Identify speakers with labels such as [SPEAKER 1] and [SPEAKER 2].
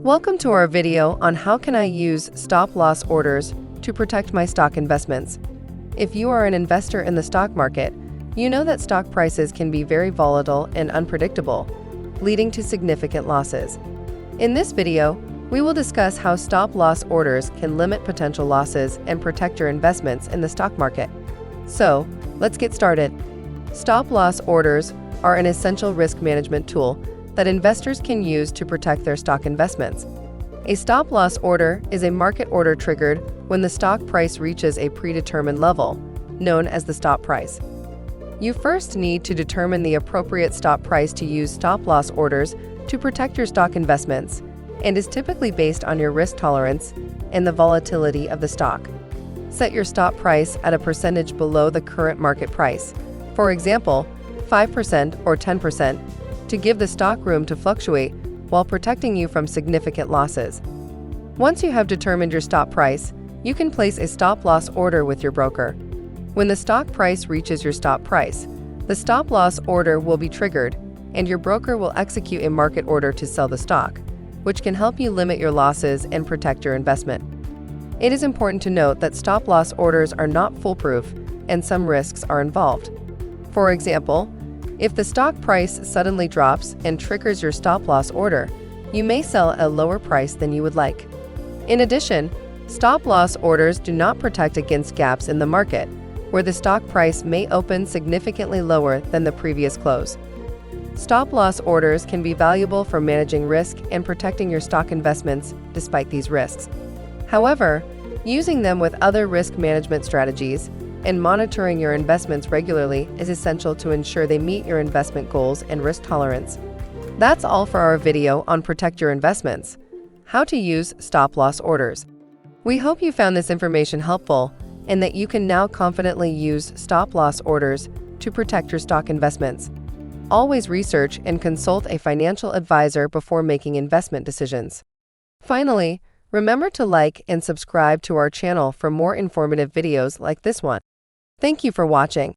[SPEAKER 1] Welcome to our video on how can I use stop-loss orders to protect my stock investments. If you are an investor in the stock market, you know that stock prices can be very volatile and unpredictable, leading to significant losses. In this video, we will discuss how stop-loss orders can limit potential losses and protect your investments in the stock market. So, let's get started. Stop-loss orders are an essential risk management tool that investors can use to protect their stock investments. A stop-loss order is a market order triggered when the stock price reaches a predetermined level, known as the stop price. You first need to determine the appropriate stop price to use stop-loss orders to protect your stock investments, and is typically based on your risk tolerance and the volatility of the stock. Set your stop price at a percentage below the current market price, for example, 5% or 10%, to give the stock room to fluctuate while protecting you from significant losses. Once you have determined your stop price, you can place a stop-loss order with your broker. When the stock price reaches your stop price, the stop-loss order will be triggered, and your broker will execute a market order to sell the stock, which can help you limit your losses and protect your investment. It is important to note that stop-loss orders are not foolproof, and some risks are involved. For example, if the stock price suddenly drops and triggers your stop-loss order, you may sell at a lower price than you would like. In addition, stop-loss orders do not protect against gaps in the market, where the stock price may open significantly lower than the previous close. Stop-loss orders can be valuable for managing risk and protecting your stock investments despite these risks. However, using them with other risk management strategies and monitoring your investments regularly is essential to ensure they meet your investment goals and risk tolerance. That's all for our video on Protect Your Investments, how to use stop-loss orders. We hope you found this information helpful and that you can now confidently use stop-loss orders to protect your stock investments. Always research and consult a financial advisor before making investment decisions. Finally, remember to like and subscribe to our channel for more informative videos like this one. Thank you for watching.